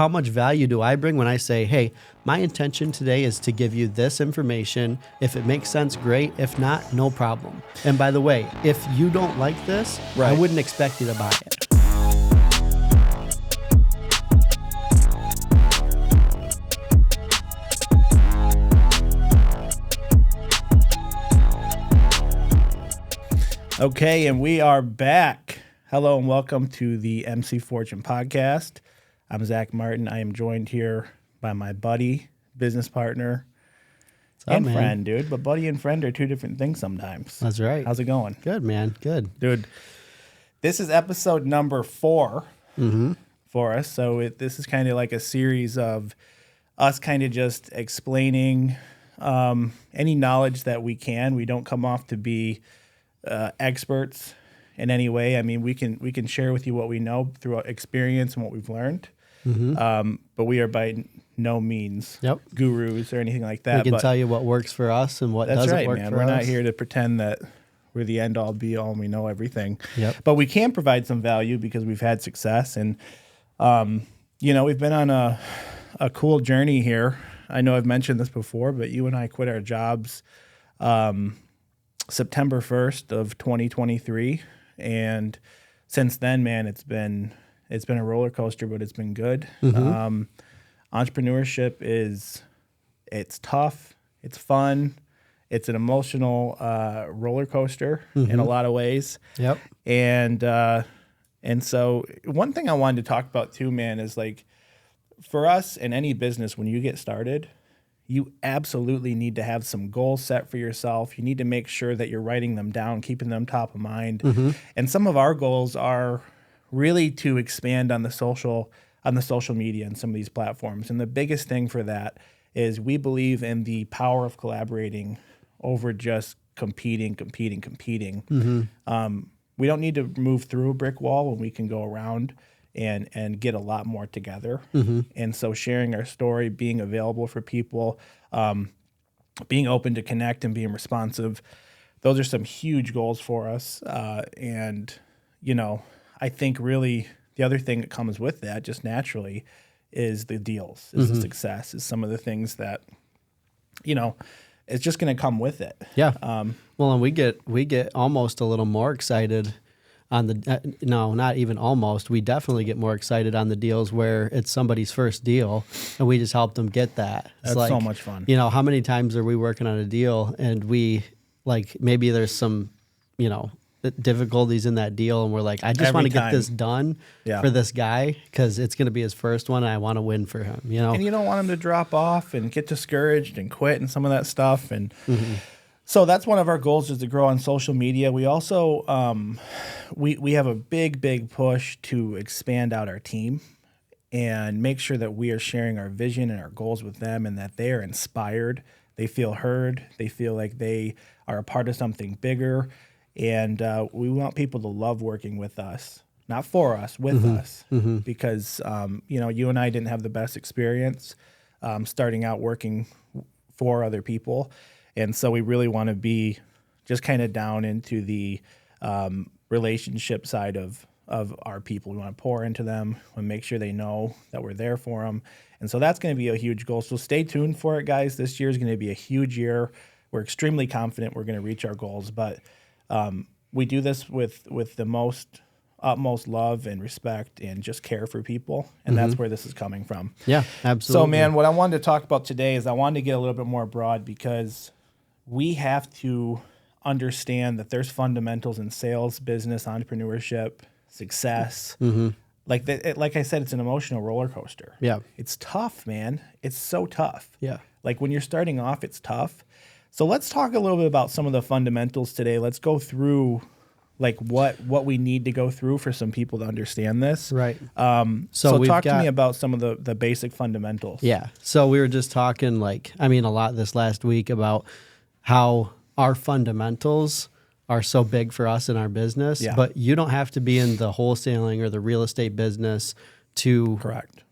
how much value do I bring when I say, hey, my intention today is to give you this information. If it makes sense, great. If not, no problem. And by the way, if you don't like this, I wouldn't expect you to buy it. Okay, and we are back. Hello and welcome to the MC Fortune podcast. I'm Zach Martin. I am joined here by my buddy, business partner, and friend, dude. But buddy and friend are two different things sometimes. That's right. How's it going? Good, man. Good. Dude, this is episode number 4 for us. So this is kind of like a series of us kind of just explaining any knowledge that we can. We don't come off to be experts in any way. I mean, we can share with you what we know through experience and what we've learned. But we are by no means gurus or anything like that. We can tell you what works for us and what doesn't work for us. We're not here to pretend that we're the end all be all and we know everything. But we can provide some value because we've had success. And, we've been on a cool journey here. I know I've mentioned this before, but you and I quit our jobs September 1st of 2023, and since then, man, it's been a roller coaster, but it's been good. Entrepreneurship it's tough, it's fun, it's an emotional roller coaster in a lot of ways. And so one thing I wanted to talk about too, man, is like for us in any business, when you get started, you absolutely need to have some goals set for yourself. You need to make sure that you're writing them down, keeping them top of mind. And some of our goals are really to expand on the social media and some of these platforms. And the biggest thing for that is we believe in the power of collaborating over just competing. We don't need to move through a brick wall when we can go around and get a lot more together. And so sharing our story, being available for people, being open to connect and being responsive, those are some huge goals for us. And, I think really the other thing that comes with that just naturally is the deals, is the success, is some of the things that, it's just going to come with it. Well, and we get almost a little more excited on the no, not even almost. We definitely get more excited on the deals where it's somebody's first deal, and we just help them get that. That's like, so much fun. How many times are we working on a deal and we maybe there's some difficulties in that deal, and we're like, I just want to get this done for this guy because it's going to be his first one, and I want to win for him. And you don't want him to drop off and get discouraged and quit and some of that stuff. And so that's one of our goals, is to grow on social media. We also we have a big push to expand out our team and make sure that we are sharing our vision and our goals with them, and that they are inspired, they feel heard, they feel like they are a part of something bigger. And we want people to love working with us, not for us, with us, because, you and I didn't have the best experience starting out working for other people. And so we really want to be just kind of down into the relationship side of our people. We want to pour into them and make sure they know that we're there for them. And so that's going to be a huge goal. So stay tuned for it, guys. This year is going to be a huge year. We're extremely confident we're going to reach our goals, but we do this with the utmost love and respect and just care for people. And that's where this is coming from. Yeah, absolutely. So, man, what I wanted to talk about today is I wanted to get a little bit more broad, because we have to understand that there's fundamentals in sales, business, entrepreneurship, success. Like I said, it's an emotional roller coaster. It's tough, man. It's so tough. Like when you're starting off, it's tough. So let's talk a little bit about some of the fundamentals today. Let's go through like what we need to go through for some people to understand this. Right. So talk to me about some of the basic fundamentals. Yeah. So we were just talking a lot this last week about how our fundamentals are so big for us in our business, but you don't have to be in the wholesaling or the real estate business to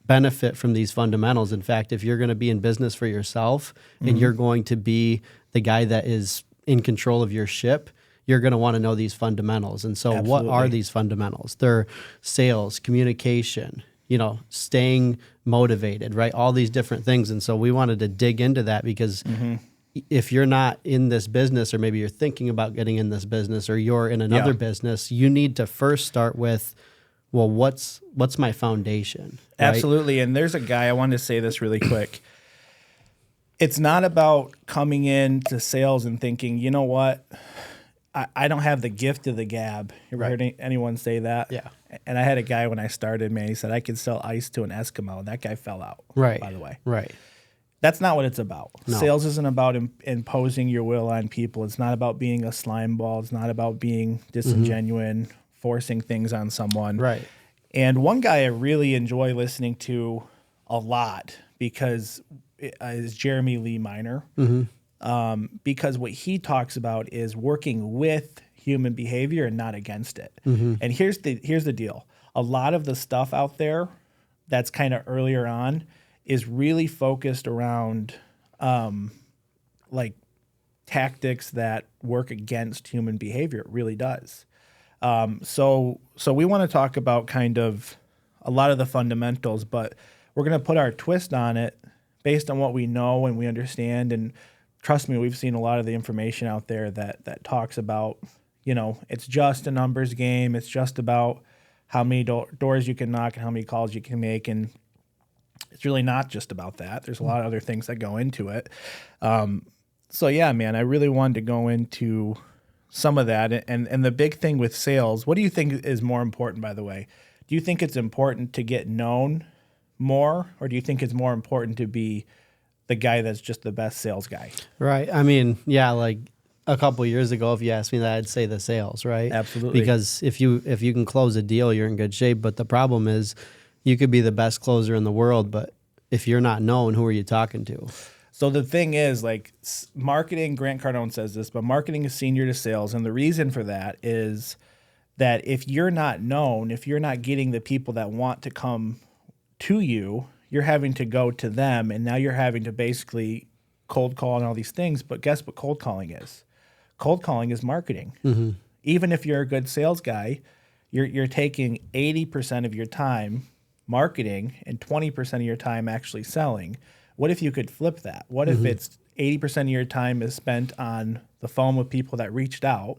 benefit from these fundamentals. In fact, if you're going to be in business for yourself and you're going to be the guy that is in control of your ship, you're going to want to know these fundamentals. And so what are these fundamentals? They're sales, communication, staying motivated, right? All these different things. And so we wanted to dig into that because if you're not in this business, or maybe you're thinking about getting in this business, or you're in another business, you need to first start with, well, what's my foundation? Right? Absolutely. And there's a guy, I wanted to say this really quick. It's not about coming into sales and thinking, you know what, I don't have the gift of the gab. You ever heard anyone say that? Yeah. And I had a guy when I started, man, he said, I could sell ice to an Eskimo. And that guy fell out, Right. by the way. Right. That's not what it's about. No. Sales isn't about imposing your will on people. It's not about being a slime ball. It's not about being disingenuous, forcing things on someone. Right. And one guy I really enjoy listening to a lot because is Jeremy Lee Minor. Because what he talks about is working with human behavior and not against it. And here's the deal. A lot of the stuff out there that's kind of earlier on is really focused around like tactics that work against human behavior. It really does. So we want to talk about kind of a lot of the fundamentals, but we're going to put our twist on it based on what we know and we understand. And trust me, we've seen a lot of the information out there that talks about, you know, it's just a numbers game. It's just about how many doors you can knock and how many calls you can make. And it's really not just about that. There's a lot of other things that go into it. So yeah, man, I really wanted to go into some of that. And the big thing with sales, what do you think is more important, by the way? Do you think it's important to get known more, or do you think it's more important to be the guy that's just the best sales guy? Right. I mean, yeah, like a couple of years ago, if you asked me that, I'd say the sales, right? Absolutely. Because if you can close a deal, you're in good shape. But the problem is you could be the best closer in the world, but if you're not known, who are you talking to? So the thing is, like, marketing, Grant Cardone says this, but marketing is senior to sales. And the reason for that is that if you're not known, if you're not getting the people that want to come to you, you're having to go to them. And now you're having to basically cold call and all these things. But guess what cold calling is? Cold calling is marketing. Even if you're a good sales guy, you're taking 80% of your time marketing and 20% of your time actually selling. What if you could flip that? What if it's 80% of your time is spent on the phone with people that reached out,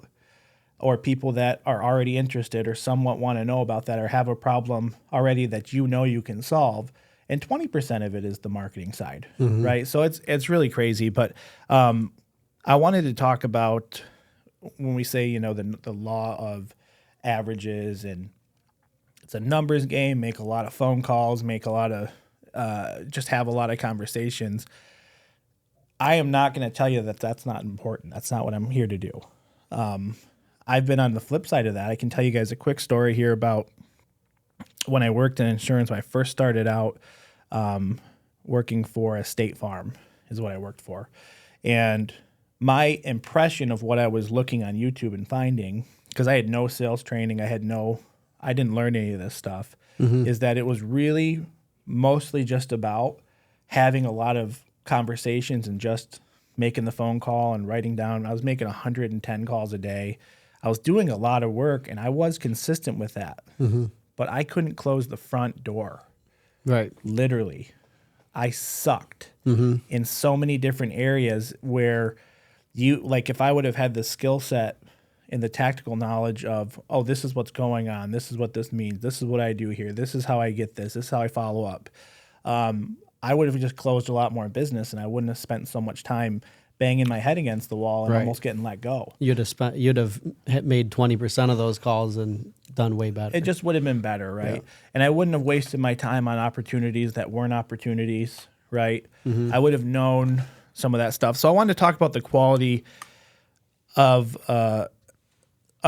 or people that are already interested or somewhat want to know about that, or have a problem already that you know you can solve, and 20% of it is the marketing side, right? So it's really crazy. But I wanted to talk about when we say, you know, the law of averages, and it's a numbers game, make a lot of phone calls, make a lot of just have a lot of conversations. I am not going to tell you that that's not important. That's not what I'm here to do. I've been on the flip side of that. I can tell you guys a quick story here about when I worked in insurance. When I first started out working for a State Farm is what I worked for. And my impression of what I was looking on YouTube and finding, because I had no sales training, I didn't learn any of this stuff, is that it was really mostly just about having a lot of conversations and just making the phone call and writing down. I was making 110 calls a day. I was doing a lot of work, and I was consistent with that. But I couldn't close the front door. Right. Literally. I sucked in so many different areas where if I would have had the skill set and the tactical knowledge of, oh, this is what's going on, this is what this means, this is what I do here, this is how I get this is how I follow up, I would have just closed a lot more business, and I wouldn't have spent so much time banging my head against the wall and almost getting let go. You'd have made 20% of those calls and done way better. It just would have been better, right? Yeah. And I wouldn't have wasted my time on opportunities that weren't opportunities, right? I would have known some of that stuff. So I wanted to talk about the quality of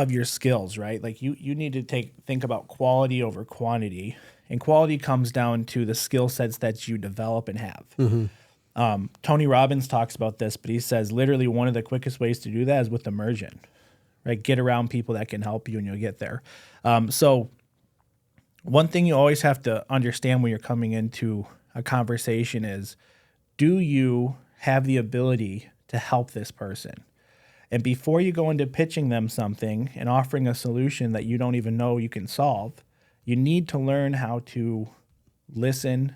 your skills, right? Like you need to think about quality over quantity, and quality comes down to the skill sets that you develop and have. Tony Robbins talks about this, but he says literally one of the quickest ways to do that is with immersion, right? Get around people that can help you and you'll get there. So one thing you always have to understand when you're coming into a conversation is, do you have the ability to help this person? And before you go into pitching them something and offering a solution that you don't even know you can solve, you need to learn how to listen,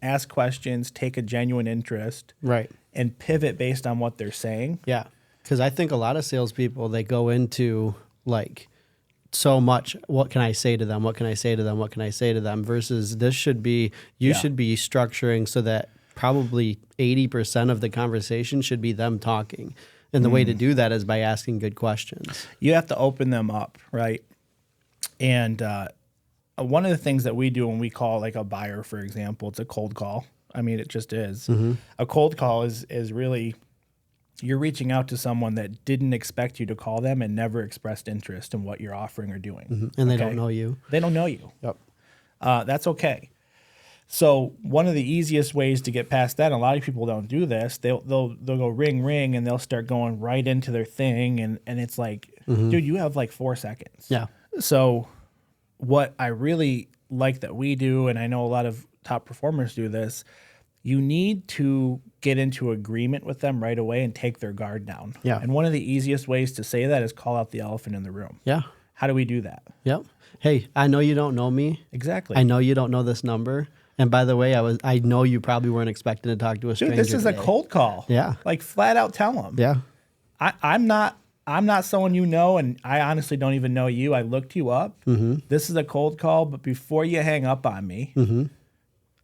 ask questions, take a genuine interest, Right. and pivot based on what they're saying. Yeah. Because I think a lot of salespeople, they go into like so much, what can I say to them? What can I say to them? What can I say to them? Versus this should be, you should be structuring so that probably 80% of the conversation should be them talking. And the way to do that is by asking good questions. You have to open them up, right? And one of the things that we do when we call like a buyer, for example, it's a cold call. I mean, it just is. A cold call is really, you're reaching out to someone that didn't expect you to call them and never expressed interest in what you're offering or doing. And they don't know you. They don't know you. Yep. That's okay. So one of the easiest ways to get past that, and a lot of people don't do this, they'll go ring, ring, and they'll start going right into their thing. And it's like, dude, you have like 4 seconds. Yeah. So what I really like that we do, and I know a lot of top performers do this, you need to get into agreement with them right away and take their guard down. Yeah. And one of the easiest ways to say that is call out the elephant in the room. Yeah. How do we do that? Yep. Hey, I know you don't know me. Exactly. I know you don't know this number. And by the way, I know you probably weren't expecting to talk to a stranger. Dude, this is today. a cold call. Yeah. Like flat out tell them. Yeah. I'm not someone you know, and I honestly don't even know you. I looked you up. This is a cold call, but before you hang up on me,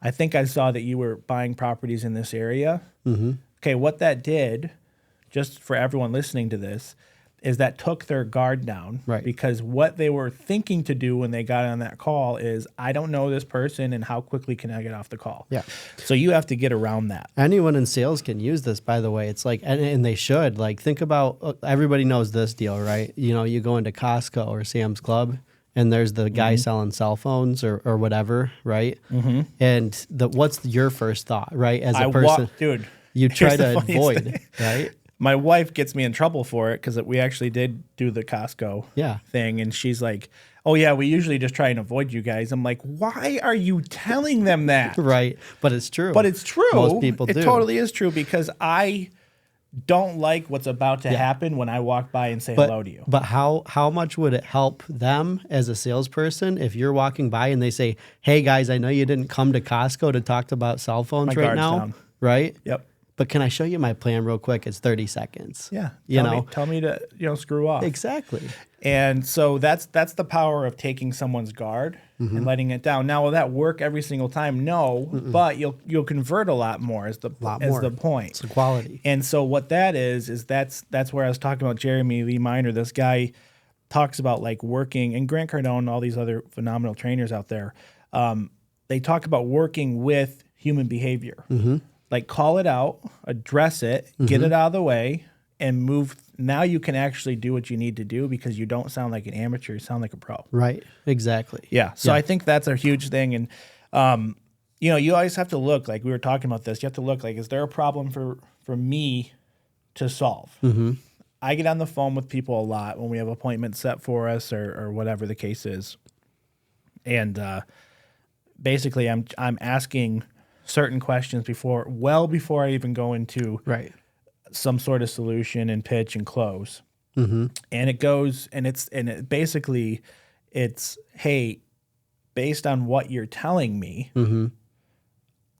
I think I saw that you were buying properties in this area. Okay, what that did, just for everyone listening to this, is that took their guard down. Right. Because what they were thinking to do when they got on that call is, I don't know this person, and how quickly can I get off the call? Yeah. So you have to get around that. Anyone in sales can use this, by the way. It's like, and they should. Like, think about, everybody knows this deal, right? You know, you go into Costco or Sam's Club, and there's the guy selling cell phones or whatever, right? And what's your first thought, right? As a person, dude, you try here's the to funniest avoid, thing. right? My wife gets me in trouble for it because we actually did do the Costco thing. And she's like, oh, yeah, we usually just try and avoid you guys. I'm like, why are you telling them that? Right. But it's true. But it's true. Most people do. It totally is true because I don't like what's about to happen when I walk by and say hello to you. But how much would it help them as a salesperson if you're walking by and they say, hey, guys, I know you didn't come to Costco to talk about cell phones right now, down. right? Yep. But can I show you my plan real quick? It's 30 seconds. Yeah. Tell me to, screw off. Exactly. And so that's the power of taking someone's guard and letting it down. Now, will that work every single time? No, but you'll convert a lot more is the point. It's the quality. And so what that is that's where I was talking about Jeremy Lee Miner. This guy talks about like working, and Grant Cardone and all these other phenomenal trainers out there. They talk about working with human behavior. Like call it out, address it, get it out of the way, and move. Now you can actually do what you need to do because you don't sound like an amateur. You sound like a pro. Right. Exactly. Yeah. So I think that's a huge thing. And, you always have to look, like we were talking about this, you have to look like, is there a problem for me to solve? I get on the phone with people a lot when we have appointments set for us or whatever the case is. And basically I'm asking certain questions before I even go into some sort of solution and pitch and close. And it goes, and it basically, hey, based on what you're telling me,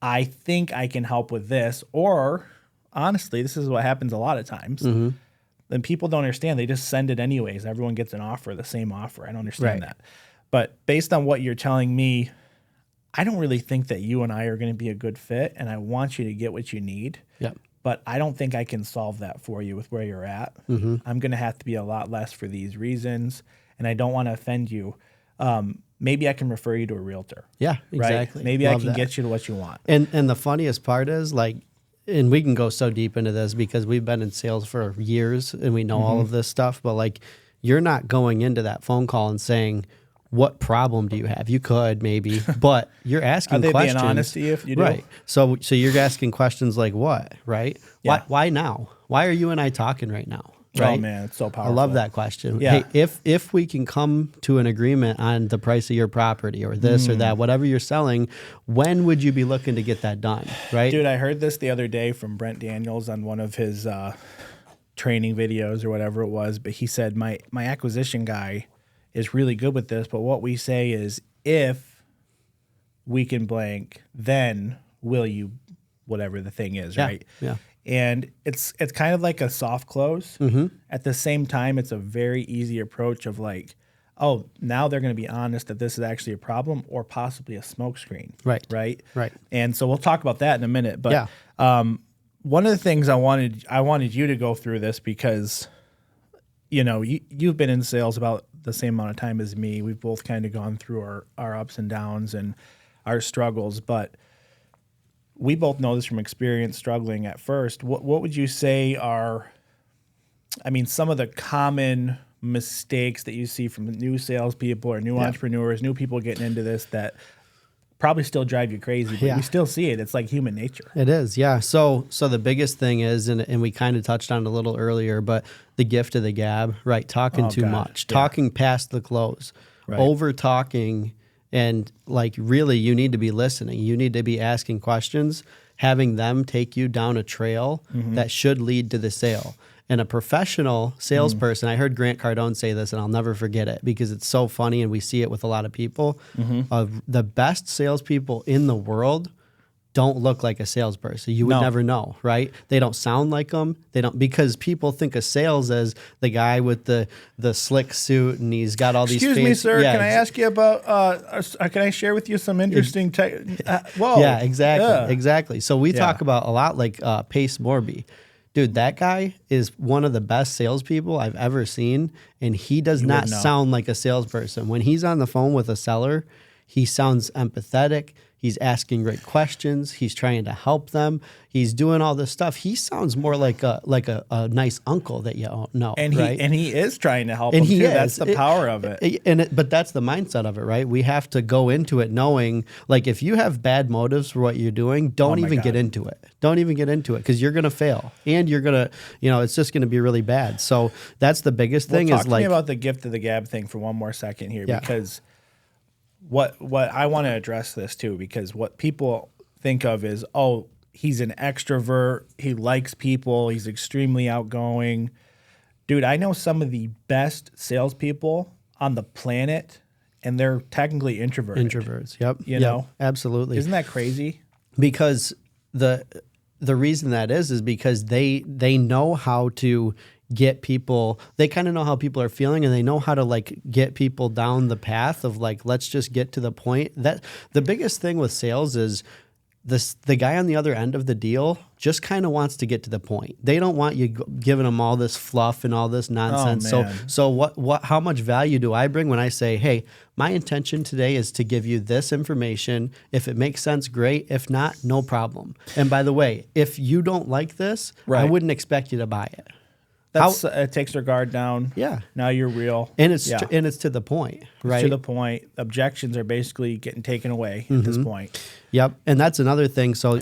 I think I can help with this. Or honestly, this is what happens a lot of times. Then people don't understand. They just send it anyways. Everyone gets an offer, the same offer. I don't understand that. But based on what you're telling me, I don't really think that you and I are going to be a good fit, and I want you to get what you need. Yep. But I don't think I can solve that for you with where you're at. I'm going to have to be a lot less for these reasons, and I don't want to offend you. Maybe I can refer you to a realtor. Yeah, exactly. Right? Maybe I can get you to what you want. And the funniest part is, like, and we can go so deep into this because we've been in sales for years and we know all of this stuff, but like, you're not going into that phone call and saying, what problem do you have? You could maybe, but you're asking questions. Are they being honest to you if you do? Right. So you're asking questions like what, right? Yeah. Why now? Why are you and I talking right now? Right? Oh man, it's so powerful. I love that question. Yeah. Hey, if we can come to an agreement on the price of your property or this or that, whatever you're selling, when would you be looking to get that done? Right. Dude, I heard this the other day from Brent Daniels on one of his training videos or whatever it was, but he said my acquisition guy is really good with this, but what we say is if week in blank, then will you, whatever the thing is, right? Yeah. And it's kind of like a soft close. At the same time, it's a very easy approach of like, oh, now they're going to be honest that this is actually a problem or possibly a smokescreen. Right. And so we'll talk about that in a minute. But one of the things I wanted you to go through this because, you know, you've been in sales about the same amount of time as me. We've both kind of gone through our ups and downs and our struggles, but we both know this from experience struggling at first. What would you say are, I mean, some of the common mistakes that you see from new salespeople or new entrepreneurs, new people getting into this that probably still drive you crazy, but you still see it. It's like human nature. It is, yeah. So the biggest thing is, and we kind of touched on it a little earlier, but the gift of the gab, right? Talking too much, talking past the close, over talking. And like, really, you need to be listening. You need to be asking questions, having them take you down a trail that should lead to the sale. And a professional salesperson, I heard Grant Cardone say this, and I'll never forget it because it's so funny, and we see it with a lot of people. Of the best salespeople in the world don't look like a salesperson. You would never know, right? They don't sound like them. They don't, because people think of sales as the guy with the slick suit and he's got all these. Excuse me, sir. Can I ask you about? Can I share with you some interesting? Yeah, exactly. So we talk about a lot like Pace Morby. Dude, that guy is one of the best salespeople I've ever seen, and he does not sound like a salesperson. When he's on the phone with a seller, he sounds empathetic. He's asking great questions. He's trying to help them. He's doing all this stuff. He sounds more like a nice uncle that you know. And he is trying to help and them too. That's the power of it. But that's the mindset of it, right? We have to go into it knowing, like, if you have bad motives for what you're doing, don't even get into it. Don't even get into it because you're going to fail. And you're going to, it's just going to be really bad. So that's the biggest thing. Talk to me about the gift of the gab thing for one more second here because what I want to address this too, because what people think of is, oh, he's an extrovert, he likes people, he's extremely outgoing. Dude, I know some of the best salespeople on the planet, and they're technically introverted. Introverts, yep. You know? Absolutely. Isn't that crazy? Because the reason that is because they know how to get people, they kind of know how people are feeling, and they know how to like get people down the path of like, let's just get to the point. That the biggest thing with sales is the guy on the other end of the deal just kind of wants to get to the point. They don't want you giving them all this fluff and all this nonsense. Oh, man. So how much value do I bring when I say, hey, my intention today is to give you this information. If it makes sense, great. If not, no problem. And by the way, if you don't like this, I wouldn't expect you to buy it. It takes their guard down. Yeah. Now you're real. And it's to the point, right? It's to the point. Objections are basically getting taken away at this point. Yep. And that's another thing. So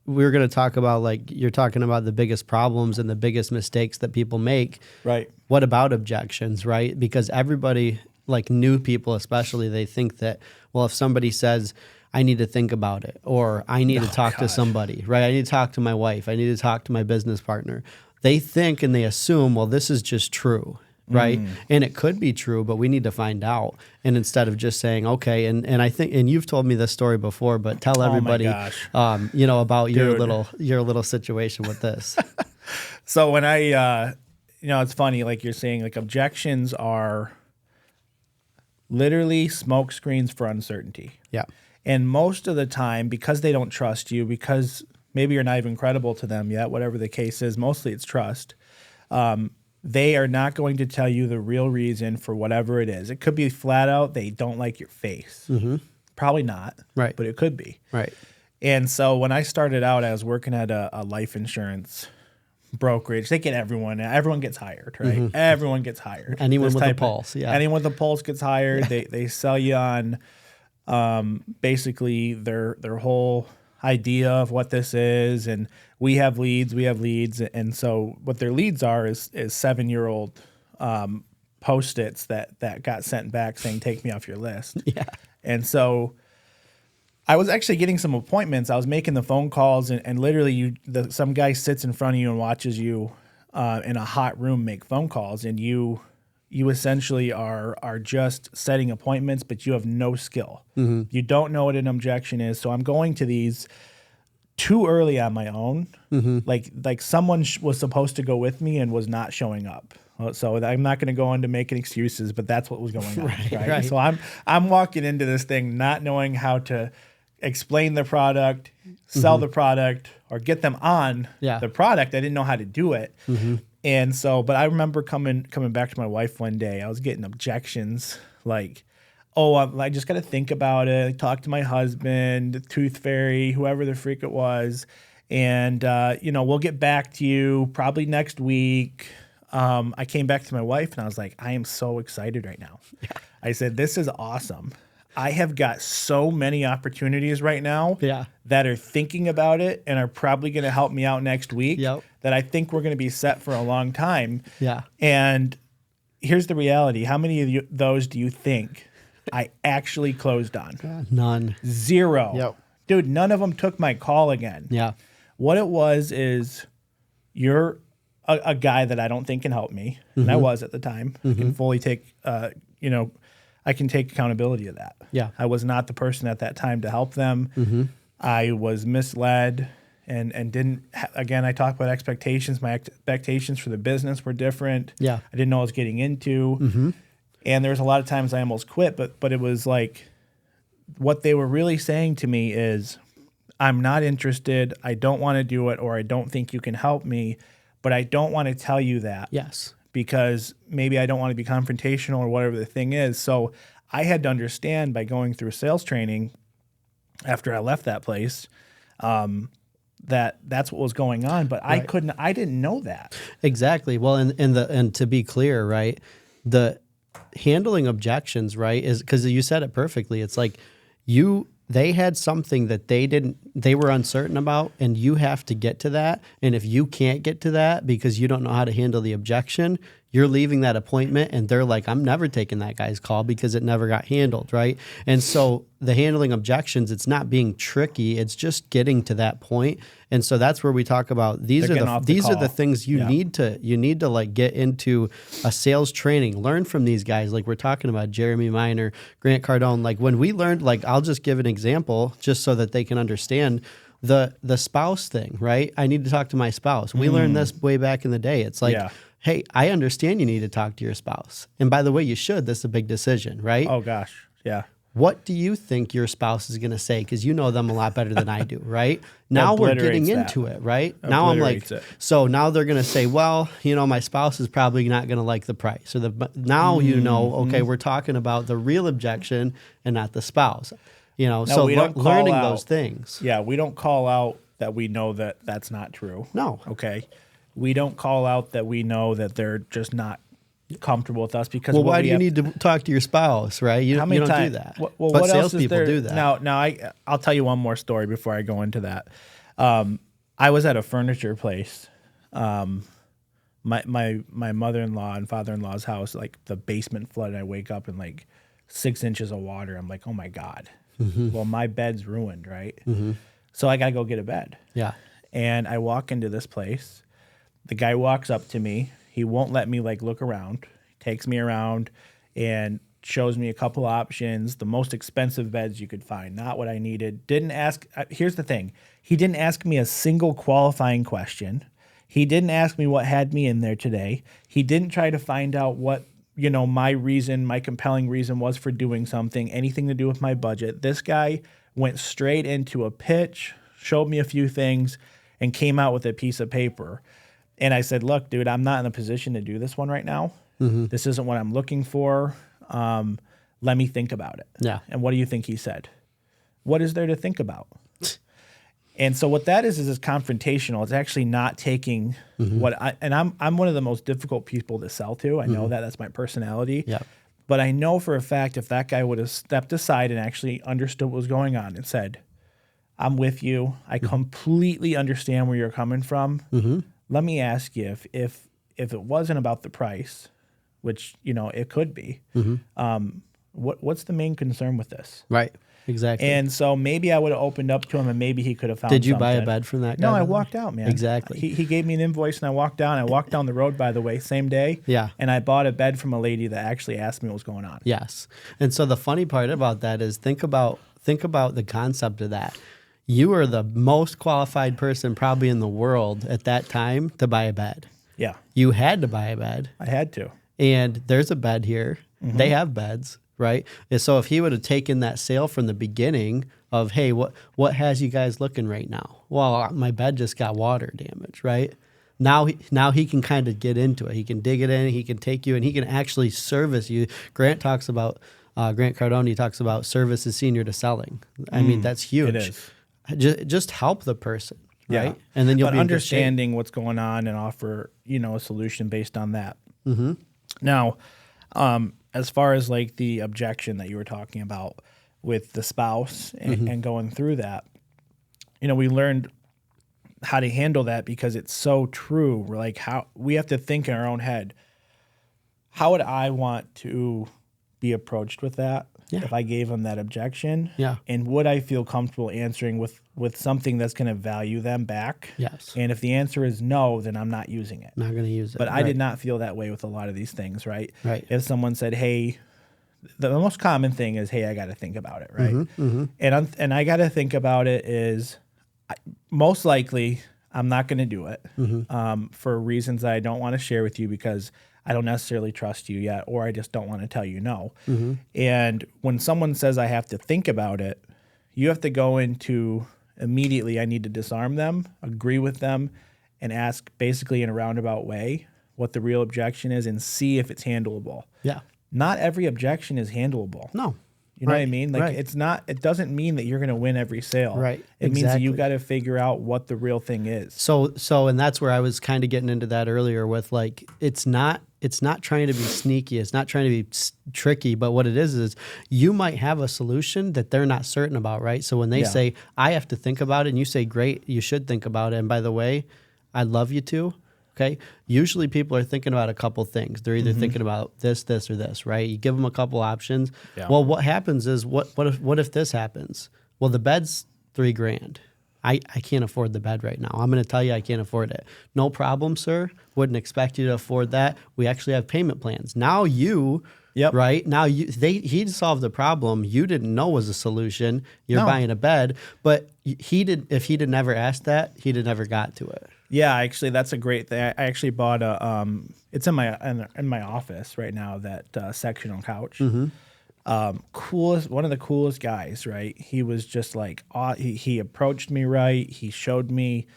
we're going to talk about, like, you're talking about the biggest problems and the biggest mistakes that people make. Right. What about objections, right? Because everybody, like new people especially, they think that, well, if somebody says, I need to think about it, or I need to talk to somebody, right? I need to talk to my wife. I need to talk to my business partner. They think and they assume, well, this is just true, right? And it could be true, but we need to find out. And instead of just saying, okay, and I think, and you've told me this story before, but tell everybody, about your little situation with this. So when it's funny, like you're saying, like objections are literally smoke screens for uncertainty. Yeah. And most of the time, because they don't trust you, because maybe you're not even credible to them yet, whatever the case is, mostly it's trust. They are not going to tell you the real reason for whatever it is. It could be flat out they don't like your face. Probably not, right? But it could be. Right. And so when I started out, I was working at a life insurance brokerage. They get everyone gets hired, right? Everyone gets hired. Anyone with a pulse, Anyone with a pulse gets hired. They sell you on basically their whole idea of what this is, and we have leads, and so what their leads are is 7-year-old Post-its that got sent back saying, take me off your list. Yeah. And so I was actually getting some appointments. I was making the phone calls, and literally some guy sits in front of you and watches you in a hot room make phone calls, and you you essentially are just setting appointments, but you have no skill. You don't know what an objection is. So I'm going to these too early on my own. Like someone was supposed to go with me and was not showing up. So I'm not going to go on to making excuses, but that's what was going on. Right. So I'm walking into this thing not knowing how to explain the product, sell the product, or get them on the product. I didn't know how to do it. And so, but I remember coming back to my wife one day. I was getting objections like, oh, I just got to think about it. Talk to my husband, the tooth fairy, whoever the freak it was. And, we'll get back to you probably next week. I came back to my wife and I was like, I am so excited right now. I said, this is awesome. I have got so many opportunities right now that are thinking about it and are probably going to help me out next week that I think we're going to be set for a long time. And here's the reality. How many of those do you think I actually closed on? None. 0. Dude, none of them took my call again. What it was is you're a guy that I don't think can help me. And I was at the time. I can fully take, I can take accountability of that. I was not the person at that time to help them. I was misled and didn't, again, I talk about expectations. My expectations for the business were different. I didn't know what I was getting into. And there was a lot of times I almost quit, but it was like what they were really saying to me is, I'm not interested. I don't want to do it, or I don't think you can help me, but I don't want to tell you that. Because maybe I don't want to be confrontational or whatever the thing is. So I had to understand by going through sales training after I left that place, that that's what was going on, but I didn't know that. Exactly. Well, and to be clear, right, the handling objections, right, is because you said it perfectly. It's like they had something that they were uncertain about, and you have to get to that. And if you can't get to that because you don't know how to handle the objection, you're leaving that appointment and they're like, I'm never taking that guy's call because it never got handled, right? And so the handling objections, it's not being tricky, it's just getting to that point. And so that's where we talk about these are the things you need to like get into a sales training, learn from these guys. Like we're talking about Jeremy Miner, Grant Cardone. Like when we learned, like I'll just give an example just so that they can understand the spouse thing, right? I need to talk to my spouse. We learned this way back in the day. It's like, hey, I understand you need to talk to your spouse. And by the way, you should. This is a big decision, right? Oh, gosh. Yeah. What do you think your spouse is going to say? Because you know them a lot better than I do, right? Now we're getting into it, right? Now I'm like, so now they're going to say, well, my spouse is probably not going to like the price. Or okay, we're talking about the real objection and not the spouse. So learning those things. Yeah, we don't call out that we know that that's not true. No. Okay. We don't call out that we know that they're just not comfortable with us because. Well, why do you need to talk to your spouse, right? You don't do that. Well, what salespeople do that. Now, I'll tell you one more story before I go into that. I was at a furniture place. My mother-in-law and father-in-law's house, like the basement flooded. I wake up in like 6 inches of water. I'm like, oh my God. Well, my bed's ruined, right? So I got to go get a bed. And I walk into this place. The guy walks up to me. He won't let me like look around. He takes me around and shows me a couple options, the most expensive beds you could find, not what I needed. Didn't ask. Here's the thing. He didn't ask me a single qualifying question. He didn't ask me what had me in there today. He didn't try to find out what, my compelling reason was for doing something, anything to do with my budget. This guy went straight into a pitch, showed me a few things, and came out with a piece of paper. And I said, look, dude, I'm not in a position to do this one right now. This isn't what I'm looking for. Let me think about it. And what do you think he said? What is there to think about? And so what that is confrontational. It's actually not taking I'm one of the most difficult people to sell to. I know that. That's my personality. But I know for a fact if that guy would have stepped aside and actually understood what was going on and said, I'm with you. I completely understand where you're coming from. Let me ask you if it wasn't about the price, which it could be. What's the main concern with this? Right. Exactly. And so maybe I would have opened up to him, and maybe he could have found Did you something. buy a bed from that guy? No, I walked out, man. Exactly. He gave me an invoice, and I walked down. I walked down the road, by the way, same day. Yeah. And I bought a bed from a lady that actually asked me what was going on. Yes. And so the funny part about that is think about the concept of that. You are the most qualified person probably in the world at that time to buy a bed. Yeah. You had to buy a bed. I had to. And there's a bed here. Mm-hmm. They have beds, right? And so if he would have taken that sale from the beginning of, hey, what has you guys looking right now? Well, my bed just got water damage, right? Now he can kind of get into it. He can dig it in. He can take you, and he can actually service you. Grant Cardone talks about service is senior to selling. I mean, that's huge. It is. Just help the person, right? Yeah. And then you'll be understanding what's going on and offer, a solution based on that. Mm-hmm. Now, as far as like the objection that you were talking about with the spouse and going through that, we learned how to handle that because it's so true. We're like, how we have to think in our own head, how would I want to be approached with that? Yeah. If I gave them that objection, and would I feel comfortable answering with something that's going to value them back? Yes. And if the answer is no, then I'm not using it. Not going to use it. But I did not feel that way with a lot of these things, right? Right. If someone said, "Hey," the most common thing is, "Hey, I got to think about it," right? Mm-hmm. And I got to think about it is most likely I'm not going to do it for reasons that I don't want to share with you because I don't necessarily trust you yet, or I just don't want to tell you no. Mm-hmm. And when someone says I have to think about it, you have to go into immediately, I need to disarm them, agree with them, and ask basically in a roundabout way what the real objection is and see if it's handleable. Yeah. Not every objection is handleable. No. You know what I mean? Like it doesn't mean that you're going to win every sale. Right. It means that you got to figure out what the real thing is. So, and that's where I was kind of getting into that earlier with like, it's not trying to be sneaky. It's not trying to be tricky, but what it is you might have a solution that they're not certain about, right? So when they say, I have to think about it, and you say, great, you should think about it. And by the way, I'd love you to. Okay. Usually people are thinking about a couple things. They're either thinking about this, or this, right? You give them a couple options. Yeah. Well, what happens is what if this happens? Well, the bed's $3,000. I can't afford the bed right now. I'm going to tell you I can't afford it. No problem, sir. Wouldn't expect you to afford that. We actually have payment plans. Now right? Now he'd solved the problem you didn't know was a solution. You're buying a bed, but if he'd never asked that, he'd have never got to it. Yeah, actually, that's a great thing. I actually bought it's in my office right now, that sectional couch. Mm-hmm. One of the coolest guys, right? He was just like, he approached me right. He showed me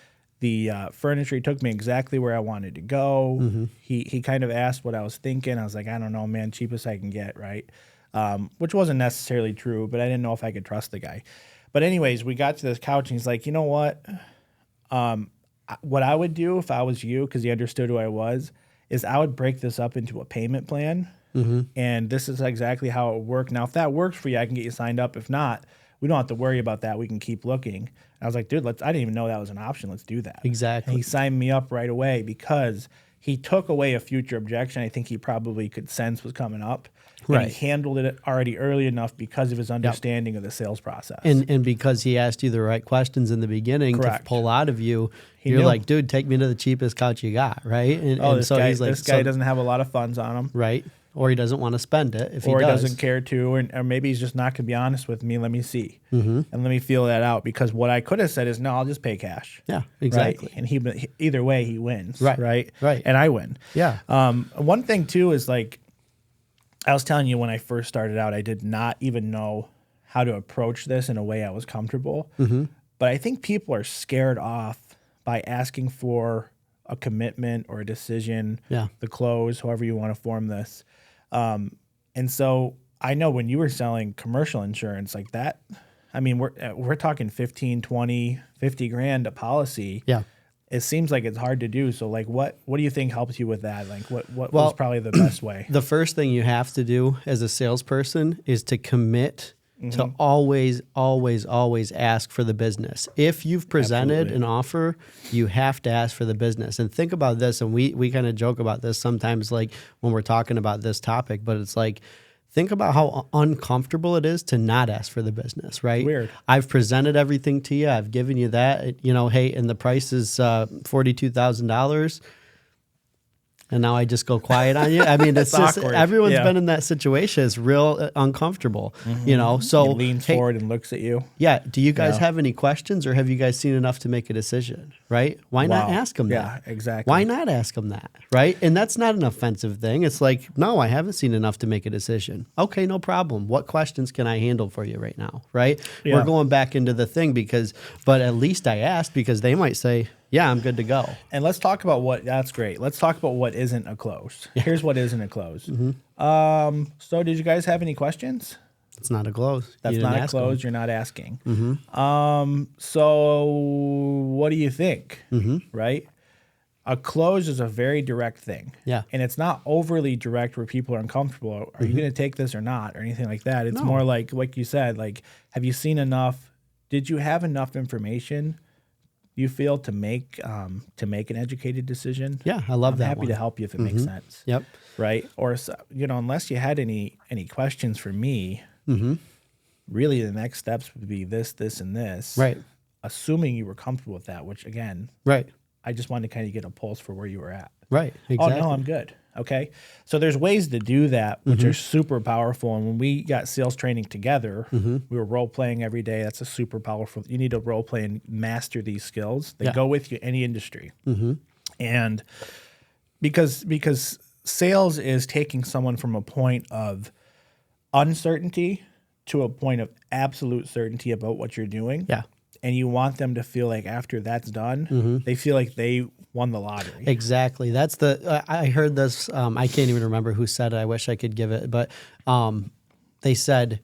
the furniture. He took me exactly where I wanted to go. Mm-hmm. He kind of asked what I was thinking. I was like, I don't know, man, cheapest I can get, right? Which wasn't necessarily true, but I didn't know if I could trust the guy. But anyways, we got to this couch, and he's like, you know what? What I would do if I was you, because he understood who I was, is I would break this up into a payment plan. Mm-hmm. And this is exactly how it would work. Now, if that works for you, I can get you signed up. If not, we don't have to worry about that. We can keep looking. And I was like, dude, I didn't even know that was an option. Let's do that. Exactly. And he signed me up right away because he took away a future objection I think he probably could sense was coming up. Right. And he handled it already early enough because of his understanding of the sales process. And because he asked you the right questions in the beginning to pull out of you, you're like, dude, take me to the cheapest couch you got, right? And this guy doesn't have a lot of funds on him. Right. Or he doesn't want to spend it if or he does. Doesn't care to, or maybe he's just not going to be honest with me. Let me see. Mm-hmm. And let me feel that out, because what I could have said is, no, I'll just pay cash. Yeah, exactly. Right? And either way, he wins. Right. And I win. Yeah. One thing, too, is like, I was telling you when I first started out, I did not even know how to approach this in a way I was comfortable. Mm-hmm. But I think people are scared off by asking for a commitment or a decision, the close, however you want to form this. And so I know when you were selling commercial insurance like that, I mean, we're talking 15, 20, 50 grand a policy. Yeah. It seems like it's hard to do. So like, what do you think helps you with that? Like what was probably the best way? The first thing you have to do as a salesperson is to commit to always, always, always ask for the business. If you've presented an offer, you have to ask for the business. And think about this, and we kind of joke about this sometimes, like when we're talking about this topic, but it's like, think about how uncomfortable it is to not ask for the business, right? Weird. I've presented everything to you. I've given you that, hey, and the price is $42,000. And now I just go quiet on you. I mean, it's just awkward. Everyone's been in that situation. It's real uncomfortable, So he leans forward and looks at you. Yeah. Do you guys have any questions, or have you guys seen enough to make a decision? Right? Why not ask them that? Yeah, exactly. Why not ask them that? Right? And that's not an offensive thing. It's like, no, I haven't seen enough to make a decision. Okay, no problem. What questions can I handle for you right now? Right? Yeah. We're going back into the thing but at least I asked, because they might say, yeah, I'm good to go. And let's talk about that's great. Let's talk about what isn't a close. Here's what isn't a close. So did you guys have any questions? It's not a close. That's not a close. You're not asking. So what do you think? Right? A close is a very direct thing. Yeah. And it's not overly direct where people are uncomfortable. Are you going to take this or not, or anything like that? It's more like you said, like, have you seen enough? Did you have enough information, you feel, to make an educated decision? Yeah, I love that. I'm happy to help you if it makes sense. Yep. Right? Or, unless you had any questions for me, really the next steps would be this, and this. Right. Assuming you were comfortable with that, which, again, right. I just wanted to kind of get a pulse for where you were at. Right. Exactly. Oh, no, I'm good. Okay. So there's ways to do that, which are super powerful. And when we got sales training together, we were role playing every day. That's a super powerful. You need to role play and master these skills. They go with you any industry. And because sales is taking someone from a point of uncertainty to a point of absolute certainty about what you're doing. Yeah. And you want them to feel like after that's done, they feel like they won the lottery. Exactly. That's I heard this. I can't even remember who said it. I wish I could give it, but they said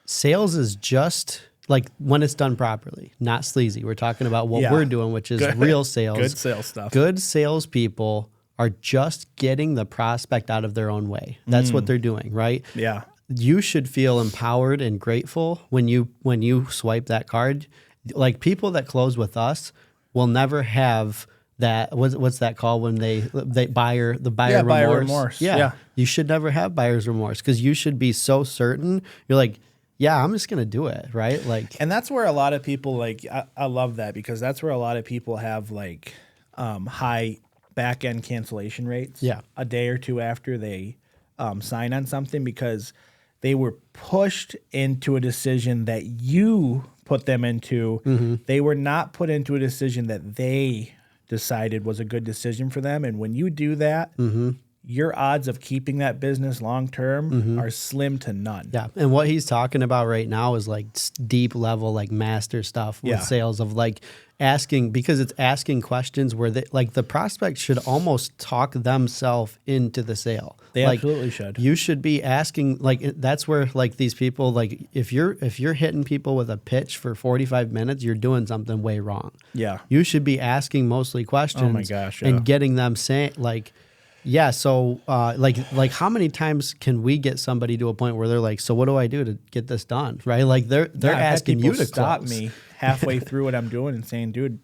sales is just like when it's done properly, not sleazy. We're talking about what we're doing, which is real sales. Good sales stuff. Good salespeople are just getting the prospect out of their own way. That's what they're doing, right? Yeah. You should feel empowered and grateful when you swipe that card. Like, people that close with us will never have that. What's that called when they buyer remorse? Buyer remorse. Yeah. You should never have buyer's remorse, because you should be so certain. You're like, yeah, I'm just gonna do it, right? Like, and that's where a lot of people I love that, because that's where a lot of people have high back end cancellation rates. Yeah. A day or two after they sign on something, because they were pushed into a decision that you put them into. They were not put into a decision that they decided was a good decision for them. And when you do that, your odds of keeping that business long term are slim to none. Yeah. And what he's talking about right now is like deep level, like master stuff with sales, of like asking, because it's asking questions where they, like, the prospect should almost talk themselves into the sale. They absolutely should. You should be asking, like, that's where, like, these people, like, if you're hitting people with a pitch for 45 minutes, you're doing something way wrong. Yeah. You should be asking mostly questions. Oh my gosh. Yeah. And getting them saying, like, yeah, so like how many times can we get somebody to a point where they're like, so what do I do to get this done? Right? Like, they're asking you to stop close. me halfway through what I'm doing and saying, dude,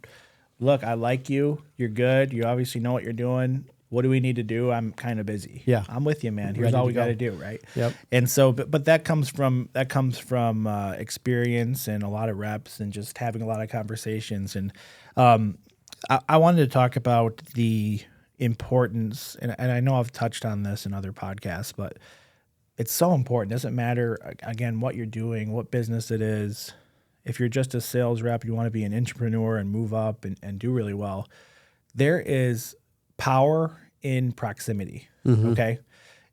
look, I like you. You're good. You obviously know what you're doing. What do we need to do? I'm kind of busy. Yeah. I'm with you, man. Here's all we got to do, right? Yep. And so, but that comes from experience and a lot of reps and just having a lot of conversations. And I wanted to talk about the importance, and I know I've touched on this in other podcasts, but it's so important. It doesn't matter, again, what you're doing, what business it is. If you're just a sales rep, you want to be an entrepreneur and move up and do really well, there is power in proximity, okay?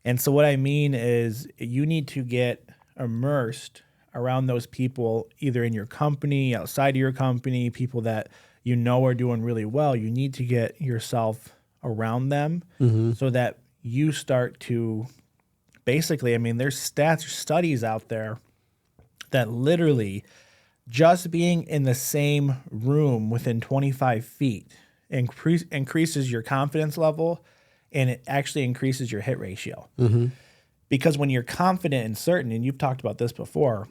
And so what I mean is you need to get immersed around those people, either in your company, outside of your company, people that you know are doing really well. You need to get yourself around them so that you start to basically, I mean, there's studies out there that literally just being in the same room within 25 feet increases your confidence level, and it actually increases your hit ratio. Because when you're confident and certain, and you've talked about this before,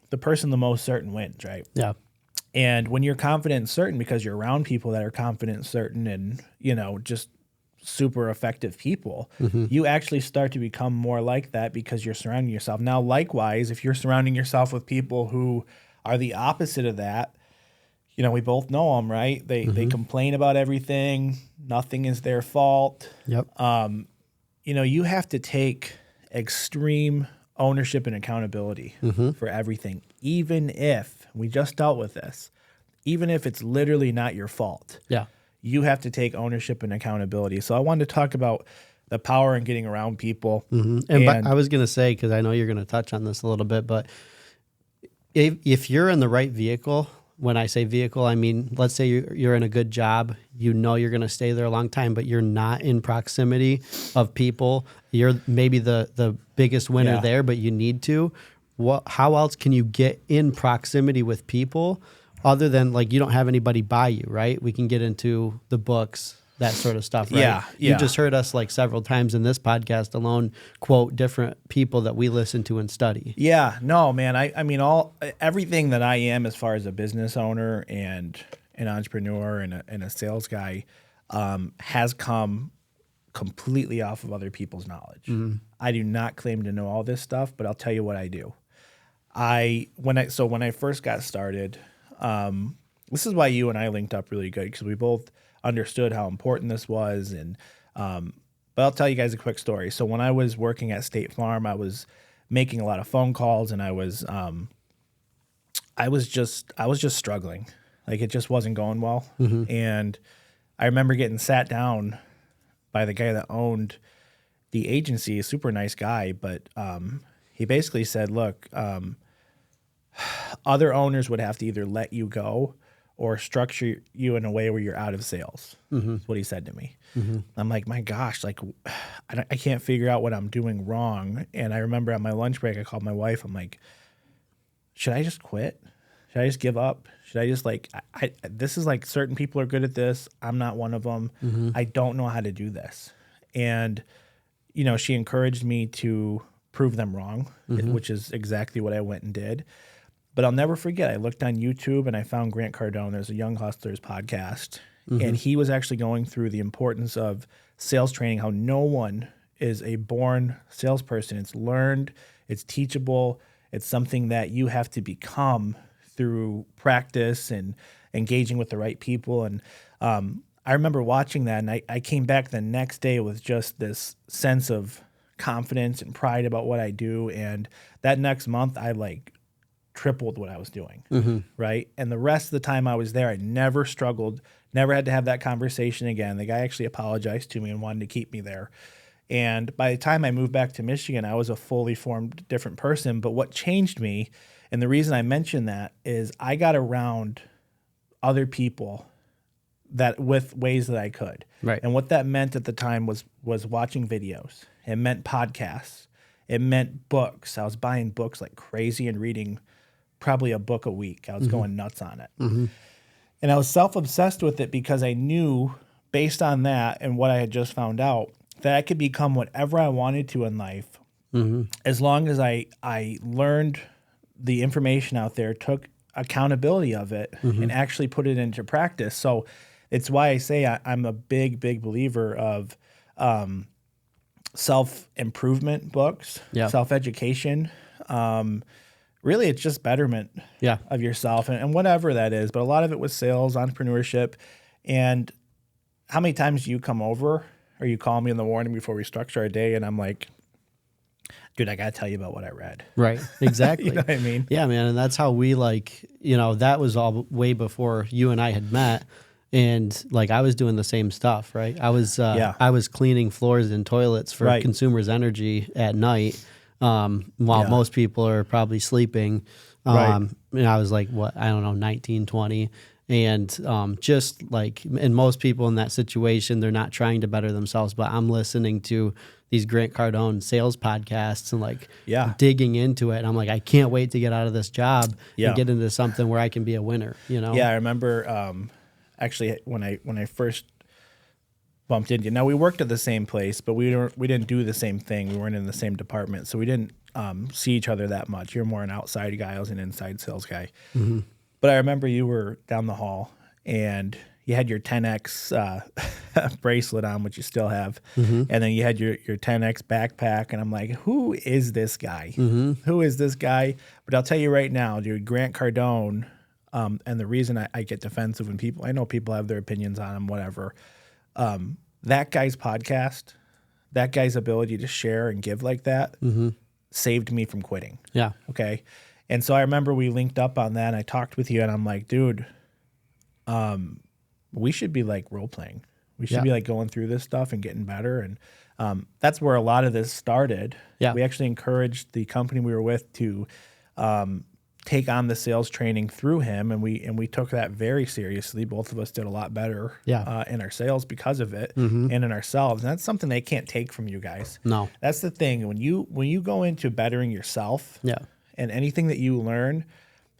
the person the most certain wins, right? Yeah. And when you're confident and certain, because you're around people that are confident and certain and, just super effective people. You actually start to become more like that because you're surrounding yourself. Now, likewise, if you're surrounding yourself with people who are the opposite of that, we both know them, right? They complain about everything. Nothing is their fault. Yep. You have to take extreme ownership and accountability for everything, even if we just dealt with this, even if it's literally not your fault. Yeah. You have to take ownership and accountability. So I wanted to talk about the power in getting around people. And I was going to say, because I know you're going to touch on this a little bit, but if you're in the right vehicle, when I say vehicle, I mean, let's say you're in a good job, you're going to stay there a long time, but you're not in proximity of people. You're maybe the biggest winner there, but you need to. How else can you get in proximity with people other than you don't have anybody by you, right? We can get into the books, that sort of stuff, right? Yeah. You just heard us several times in this podcast alone quote different people that we listen to and study. Yeah, no, man. I mean, everything that I am as far as a business owner and an entrepreneur and a sales guy has come completely off of other people's knowledge. I do not claim to know all this stuff, but I'll tell you what I do. When I first got started, this is why you and I linked up really good, because we both understood how important this was. And but I'll tell you guys a quick story. So when I was working at State Farm, I was making a lot of phone calls, and I was just struggling. It just wasn't going well. And I remember getting sat down by the guy that owned the agency, a super nice guy, but he basically said, look, other owners would have to either let you go or structure you in a way where you're out of sales. That's what he said to me. I'm like, my gosh, I can't figure out what I'm doing wrong. And I remember on my lunch break, I called my wife. I'm like, should I just quit? Should I just give up? Should I just this is certain people are good at this. I'm not one of them. I don't know how to do this. And, she encouraged me to prove them wrong, which is exactly what I went and did. But I'll never forget, I looked on YouTube and I found Grant Cardone. There's a Young Hustlers podcast. And he was actually going through the importance of sales training, how no one is a born salesperson. It's learned, it's teachable, it's something that you have to become through practice and engaging with the right people. And I remember watching that, and I came back the next day with just this sense of confidence and pride about what I do. And that next month, I tripled what I was doing, right? And the rest of the time I was there, I never struggled, never had to have that conversation again. The guy actually apologized to me and wanted to keep me there. And by the time I moved back to Michigan, I was a fully formed different person. But what changed me, and the reason I mention that, is I got around other people that with ways that I could. Right. And what that meant at the time was watching videos. It meant podcasts. It meant books. I was buying books like crazy and reading probably a book a week. I was going nuts on it. And I was self-obsessed with it because I knew, based on that and what I had just found out, that I could become whatever I wanted to in life as long as I learned the information out there, took accountability of it, and actually put it into practice. So it's why I say I'm a big, big believer of self-improvement books, self-education. Really, it's just betterment of yourself and whatever that is. But a lot of it was sales, entrepreneurship. And how many times do you come over or you call me in the morning before we structure our day, and I'm like, dude, I got to tell you about what I read. Right, exactly. You know what I mean? Yeah, man, and that's how we that was all way before you and I had met. And I was doing the same stuff, right? I was cleaning floors and toilets for Consumers Energy at night. While most people are probably sleeping. And I was 19, 20. And and most people in that situation, they're not trying to better themselves, but I'm listening to these Grant Cardone sales podcasts and digging into it. And I'm like, I can't wait to get out of this job and get into something where I can be a winner, Yeah, I remember actually when I first bumped into you. Now, we worked at the same place, but we didn't do the same thing. We weren't in the same department, so we didn't see each other that much. You're more an outside guy. I was an inside sales guy. But I remember you were down the hall, and you had your 10X bracelet on, which you still have. And then you had your 10X backpack. And I'm like, who is this guy? Who is this guy? But I'll tell you right now, dude, Grant Cardone, and the reason I get defensive when I know people have their opinions on him, whatever. That guy's podcast, that guy's ability to share and give like that saved me from quitting. Yeah. Okay. And so I remember we linked up on that and I talked with you and I'm like, dude, we should be like role playing. We should be like going through this stuff and getting better. And that's where a lot of this started. Yeah. We actually encouraged the company we were with to take on the sales training through him. And we took that very seriously. Both of us did a lot better in our sales because of it and in ourselves. And that's something they can't take from you guys. No. That's the thing. When you go into bettering yourself and anything that you learn,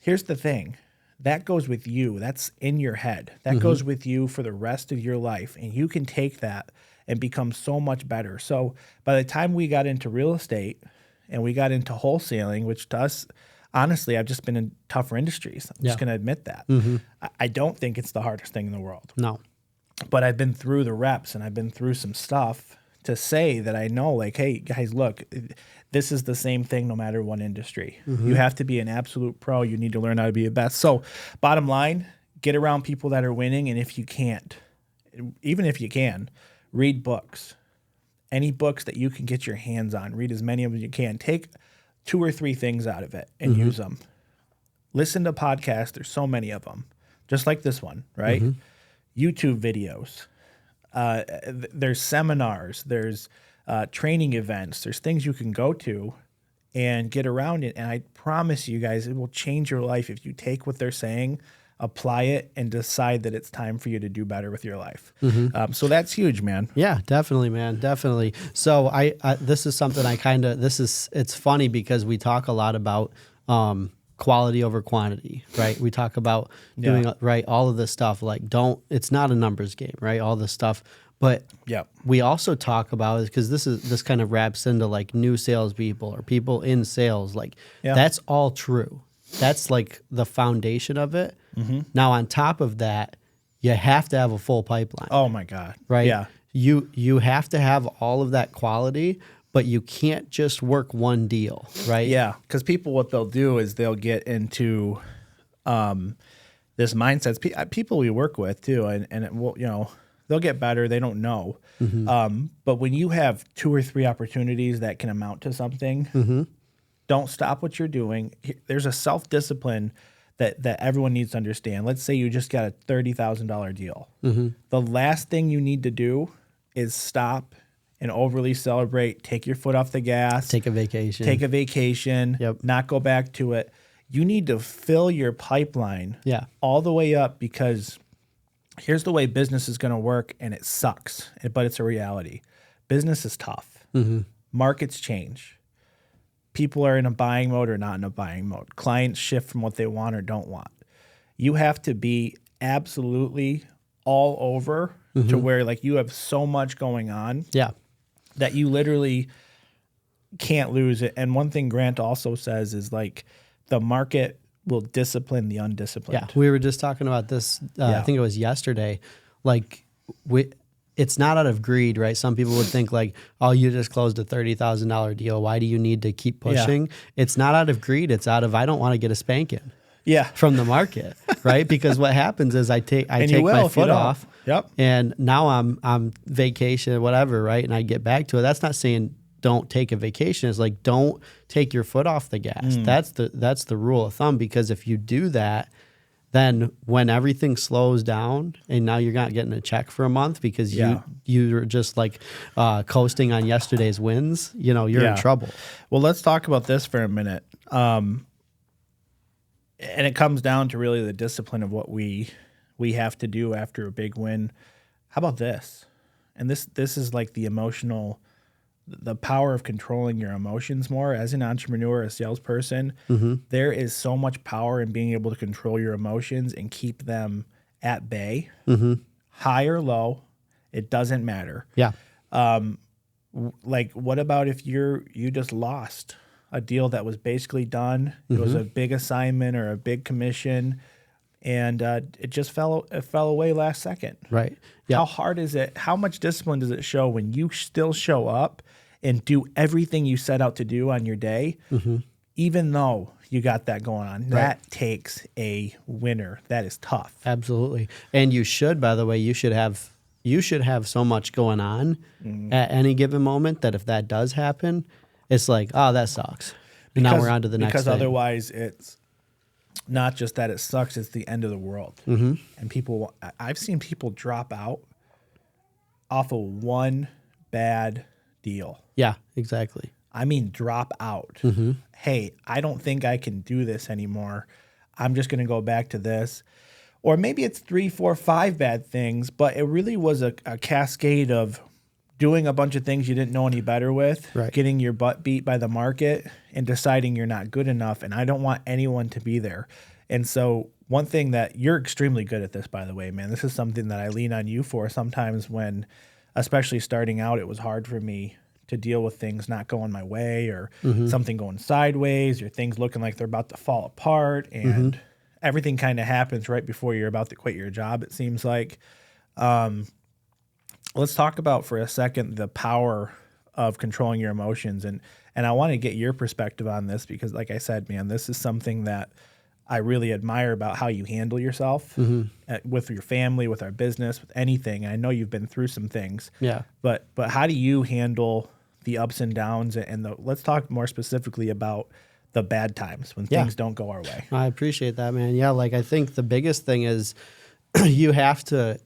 here's the thing. That goes with you. That's in your head. That goes with you for the rest of your life. And you can take that and become so much better. So by the time we got into real estate and we got into wholesaling, which to us, honestly, I've just been in tougher industries. I'm just going to admit that. I don't think it's the hardest thing in the world. No. But I've been through the reps and I've been through some stuff to say that I know, like, hey, guys, look, this is the same thing no matter what industry. You have to be an absolute pro. You need to learn how to be the best. So bottom line, get around people that are winning. And if you can't, even if you can, read books. Any books that you can get your hands on, read as many of them as you can. Take 2 or 3 things out of it and use them. Listen to podcasts. There's so many of them, just like this one, right? YouTube videos. There's seminars. There's training events. There's things you can go to and get around it. And I promise you guys, it will change your life if you take what they're saying, apply it, and decide that it's time for you to do better with your life. So that's huge, man. Yeah, definitely, man. Definitely. So I this is something it's funny because we talk a lot about quality over quantity, right? We talk about doing all of this stuff. Like it's not a numbers game, right? All this stuff. But we also talk about, because this kind of wraps into like new salespeople or people in sales. Like that's all true. That's like the foundation of it. Now, on top of that, you have to have a full pipeline. Oh my God. Right? Yeah. You have to have all of that quality, but you can't just work one deal, right? Yeah. Because people, what they'll do is they'll get into this mindset. People we work with too, and it will, they'll get better. They don't know. But when you have 2 or 3 opportunities that can amount to something, don't stop what you're doing. There's a self-discipline that everyone needs to understand. Let's say you just got a $30,000 deal. The last thing you need to do is stop and overly celebrate, take your foot off the gas. Take a vacation. Not go back to it. You need to fill your pipeline all the way up, because here's the way business is going to work, and it sucks, but it's a reality. Business is tough. Markets change. People are in a buying mode or not in a buying mode. Clients shift from what they want or don't want. You have to be absolutely all over to where like you have so much going on that you literally can't lose it. And one thing Grant also says is like the market will discipline the undisciplined. Yeah, we were just talking about this, I think it was yesterday. Like it's not out of greed, right? Some people would think like, oh, you just closed a $30,000 deal. Why do you need to keep pushing? It's not out of greed. It's out of, I don't want to get a spanking from the market, right? Because what happens is I take my foot off and now I'm vacation, whatever, right? And I get back to it. That's not saying don't take a vacation. It's like, don't take your foot off the gas. That's the rule of thumb, because if you do that, then when everything slows down and now you're not getting a check for a month because you're just like coasting on yesterday's wins, you're in trouble. Well, let's talk about this for a minute. And it comes down to really the discipline of what we have to do after a big win. How about this? And this is like the power of controlling your emotions more. As an entrepreneur, a salesperson, there is so much power in being able to control your emotions and keep them at bay, high or low. It doesn't matter. Yeah. Like, what about if you just lost a deal that was basically done? It was a big assignment or a big commission, and it just fell away last second. Right. Yeah. How hard is it? How much discipline does it show when you still show up and do everything you set out to do on your day, even though you got that going on? Right. That takes a winner. That is tough. Absolutely. And you should, by the way, you should have so much going on at any given moment that if that does happen, it's like, oh, that sucks. And now we're on to the next because thing. Otherwise it's not just that it sucks, it's the end of the world. And I've seen people drop out off of one bad deal. Yeah, exactly. I mean, drop out. Hey, I don't think I can do this anymore. I'm just going to go back to this. Or maybe it's 3, 4, 5 bad things, but it really was a cascade of doing a bunch of things you didn't know any better with, right. Getting your butt beat by the market, and deciding you're not good enough. And I don't want anyone to be there. And so one thing that you're extremely good at this, by the way, man, this is something that I lean on you for sometimes when, especially starting out, it was hard for me to deal with things not going my way or something going sideways or things looking like they're about to fall apart. And everything kind of happens right before you're about to quit your job, it seems like. Let's talk about for a second the power of controlling your emotions. And I want to get your perspective on this because, like I said, man, this is something that I really admire about how you handle yourself with your family, with our business, with anything. And I know you've been through some things. Yeah. But how do you handle the ups and downs? And let's talk more specifically about the bad times when things don't go our way. I appreciate that, man. Yeah, like I think the biggest thing is you have to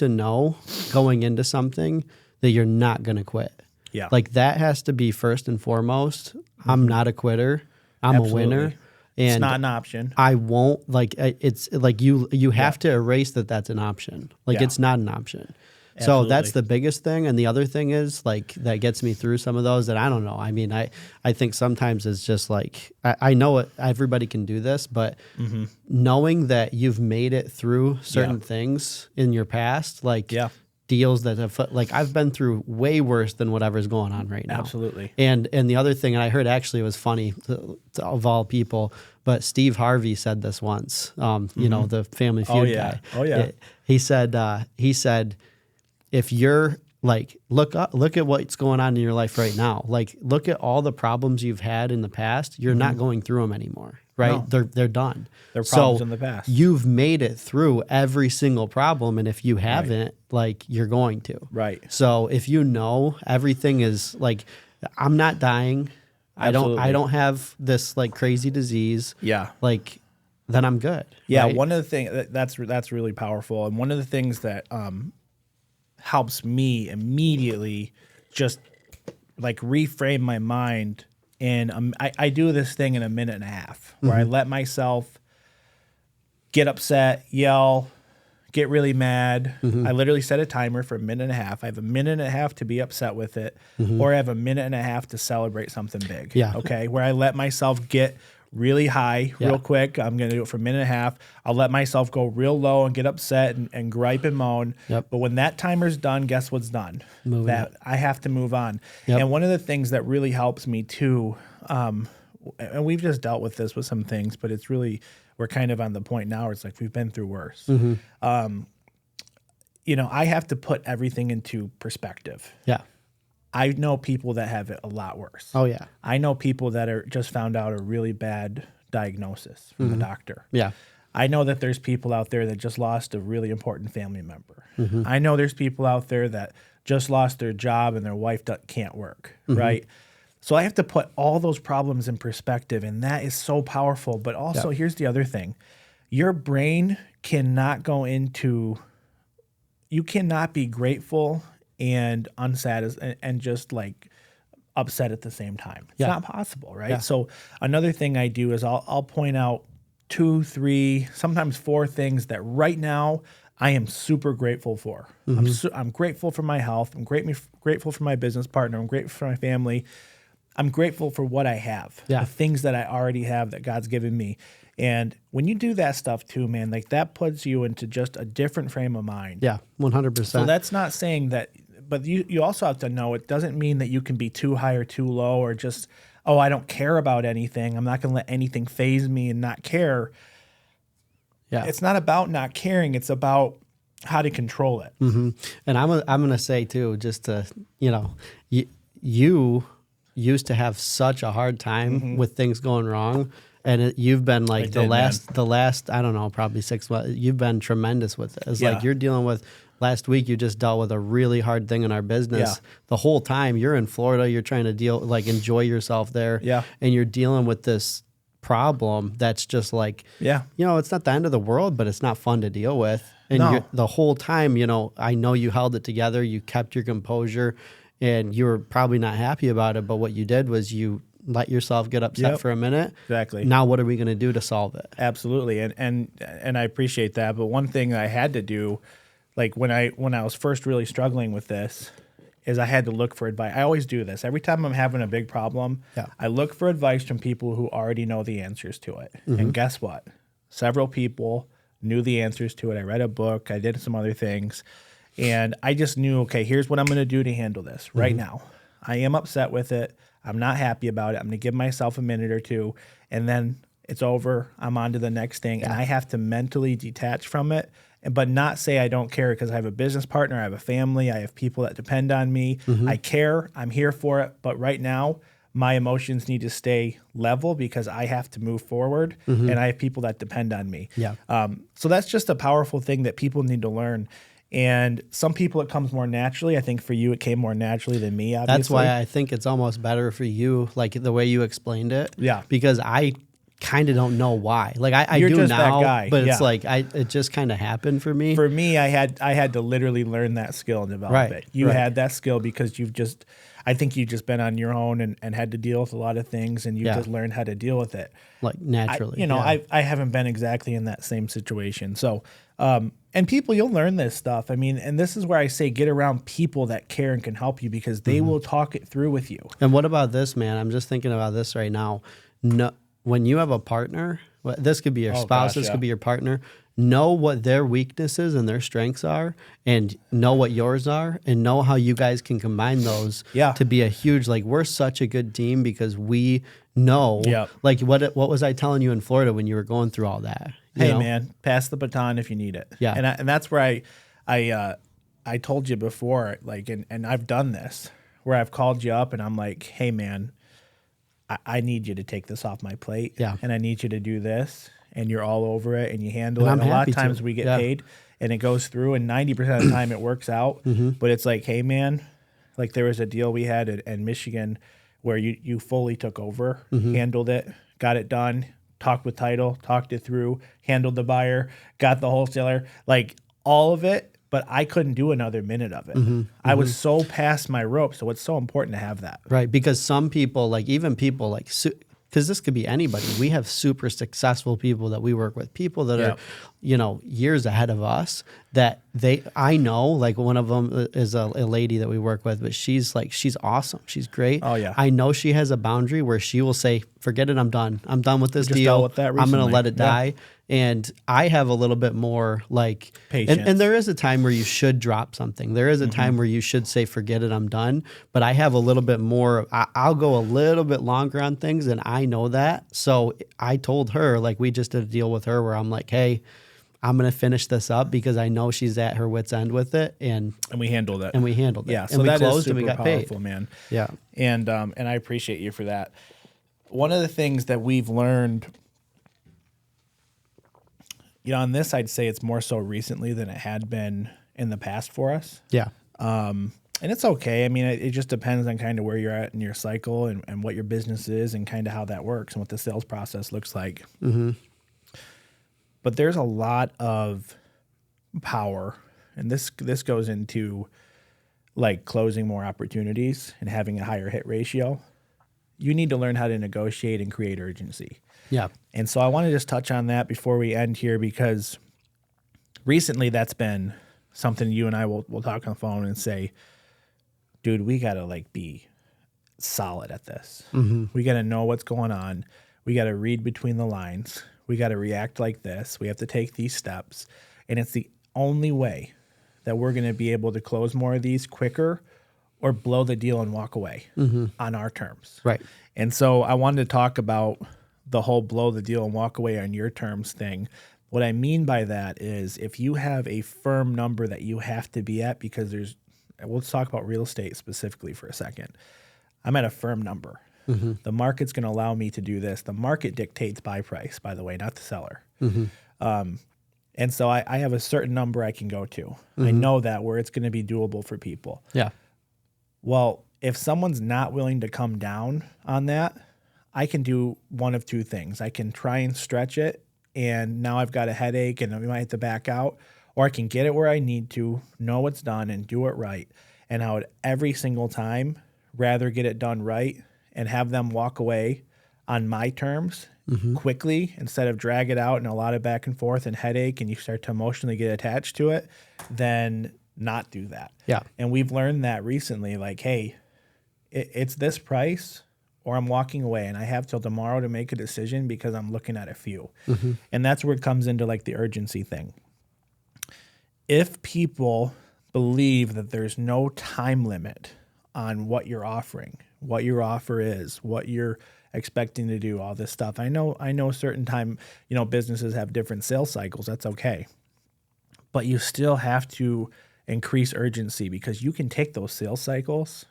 know going into something that you're not going to quit. Yeah. Like that has to be first and foremost. I'm not a quitter. I'm a winner. And it's not an option. I won't it's like you have to erase that's an option. Like it's not an option. Absolutely. So that's the biggest thing. And the other thing is like that gets me through some of those that I don't know. I mean, I think sometimes it's just like I know everybody can do this, but knowing that you've made it through certain things in your past, like deals that have like I've been through way worse than whatever's going on right now. Absolutely. And the other thing, and I heard actually it was funny of all people, but Steve Harvey said this once. You know, the Family Feud guy. Oh yeah. He said, if you're like, look at what's going on in your life right now. Like, look at all the problems you've had in the past. You're not going through them anymore, right? No. They're done. They're problems in the past. You've made it through every single problem, and if you haven't, like, you're going to. Right. So if you know everything is like, I'm not dying. Absolutely. I don't have this like crazy disease. Yeah. Like, then I'm good. Yeah. Right? One of the things that's really powerful, and one of the things that helps me immediately just like reframe my mind. And I do this thing in a minute and a half where I let myself get upset, yell, get really mad. I literally set a timer for a minute and a half. I have a minute and a half to be upset with it, or I have a minute and a half to celebrate something big. Yeah. Okay. Where I let myself get really high real quick. I'm going to do it for a minute and a half. I'll let myself go real low and get upset and gripe and moan. Yep. But when that timer's done, guess what's done? I have to move on. Yep. And one of the things that really helps me too, and we've just dealt with this with some things, but it's really, we're kind of on the point now where it's like we've been through worse. You know, I have to put everything into perspective. Yeah. I know people that have it a lot worse. Oh yeah. I know people that are just found out a really bad diagnosis from the doctor. Yeah. I know that there's people out there that just lost a really important family member. I know there's people out there that just lost their job and their wife can't work, right? So I have to put all those problems in perspective, and that is so powerful. But also, here's the other thing. Your brain cannot go into, you cannot be grateful and unsatisfied and just like upset at the same time. It's not possible, right? So another thing I do is I'll point out 2, 3, sometimes 4 things that right now I am super grateful for. I'm grateful for my health. I'm grateful for my business partner. I'm grateful for my family. I'm grateful for what I have, the things that I already have that God's given me. And when you do that stuff too, man, like that puts you into just a different frame of mind. Yeah, 100%. So that's not saying that, but you also have to know it doesn't mean that you can be too high or too low or just, oh, I don't care about anything. I'm not going to let anything faze me and not care. It's not about not caring. It's about how to control it. Mm-hmm. And I'm going to say too, just to, you used to have such a hard time with things going wrong. And you've been like the last, I don't know, probably 6 months, you've been tremendous with it. It's like you're dealing with, last week you just dealt with a really hard thing in our business. The whole time you're in Florida, you're trying to enjoy yourself there. And you're dealing with this problem that's just like, it's not the end of the world, but it's not fun to deal with. And the whole time, I know you held it together, you kept your composure, and you were probably not happy about it. But what you did was you let yourself get upset for a minute. Exactly. Now what are we going to do to solve it? Absolutely. And I appreciate that. But one thing I had to do, like when I was first really struggling with this, is I had to look for advice. I always do this. Every time I'm having a big problem, I look for advice from people who already know the answers to it. And guess what? Several people knew the answers to it. I read a book. I did some other things. And I just knew, okay, here's what I'm going to do to handle this right now. I am upset with it. I'm not happy about it. I'm going to give myself a minute or two, and then it's over. I'm on to the next thing. And I have to mentally detach from it, but not say I don't care, because I have a business partner, I have a family, I have people that depend on me. I care. I'm here for it. But right now, my emotions need to stay level because I have to move forward, and I have people that depend on me. So that's just a powerful thing that people need to learn. And some people it comes more naturally. I think for you it came more naturally than me, obviously. That's why I think it's almost better for you, like the way you explained it. Yeah. Because I kind of don't know why. Like I You're do just now, that guy. But it's like it just kind of happened for me. For me, I had to literally learn that skill and develop it. You had that skill because I think you've just been on your own and had to deal with a lot of things, and you just learned how to deal with it. Like naturally. I haven't been exactly in that same situation. So, and people, you'll learn this stuff. I mean, and this is where I say get around people that care and can help you, because they will talk it through with you. And what about this, man? I'm just thinking about this right now. No, when you have a partner, this could be your spouse, this could be your partner, know what their weaknesses and their strengths are, and know what yours are, and know how you guys can combine those to be a huge, like, we're such a good team because we know, like, what was I telling you in Florida when you were going through all that? Hey, man, pass the baton if you need it. Yeah. And that's where I told you before, like, and I've done this, where I've called you up and I'm like, hey, man, I need you to take this off my plate. Yeah. And I need you to do this. And you're all over it and you handle it. And a lot of times we get paid and it goes through, and 90% of the time it works out. But it's like, hey, man, like there was a deal we had in Michigan where you fully took over, handled it, got it done, talked with title, talked it through, handled the buyer, got the wholesaler, like all of it. But I couldn't do another minute of it. I was so past my rope. So it's so important to have that. Right. Because some people, like even people like, because this could be anybody. We have super successful people that we work with, people that are, years ahead of us that I know, like one of them is a lady that we work with, but she's awesome. She's great. Oh yeah. I know she has a boundary where she will say, forget it. I'm done. I'm done with this deal. With that I'm going to let it die. And I have a little bit more like patience. And there is a time where you should drop something. There is a time where you should say, forget it, I'm done. But I have a little bit more, I'll go a little bit longer on things, and I know that. So I told her, like we just did a deal with her where I'm like, hey, I'm going to finish this up because I know she's at her wit's end with it. And we handled it. Yeah. So and that we closed is super and we got powerful, paid. Man. Yeah. And I appreciate you for that. One of the things that we've learned, on this, I'd say it's more so recently than it had been in the past for us. Yeah. And it's okay. I mean, it just depends on kind of where you're at in your cycle and what your business is and kind of how that works and what the sales process looks like. But there's a lot of power, and this goes into like closing more opportunities and having a higher hit ratio. You need to learn how to negotiate and create urgency. Yeah. And so I want to just touch on that before we end here, because recently that's been something you and I will talk on the phone and say, dude, we got to like be solid at this. We got to know what's going on. We got to read between the lines. We got to react like this. We have to take these steps. And it's the only way that we're going to be able to close more of these quicker or blow the deal and walk away on our terms. Right. And so I wanted to talk about the whole blow the deal and walk away on your terms thing. What I mean by that is if you have a firm number that you have to be at, because let's talk about real estate specifically for a second. I'm at a firm number. Mm-hmm. The market's going to allow me to do this. The market dictates buy price, by the way, not the seller. Mm-hmm. And so I have a certain number I can go to. Mm-hmm. I know that where it's going to be doable for people. Yeah. Well, if someone's not willing to come down on that, I can do one of two things. I can try and stretch it, and now I've got a headache and I might have to back out, or I can get it where I need to, know it's done, and do it right. And I would every single time rather get it done right and have them walk away on my terms quickly instead of drag it out and a lot of back and forth and headache, and you start to emotionally get attached to it, than not do that. Yeah. And we've learned that recently, like, hey, it's this price or I'm walking away, and I have till tomorrow to make a decision because I'm looking at a few. Mm-hmm. And that's where it comes into like the urgency thing. If people believe that there's no time limit on what you're offering, what your offer is, what you're expecting to do, all this stuff. I know certain time, businesses have different sales cycles. That's okay. But you still have to increase urgency, because you can take those sales cycles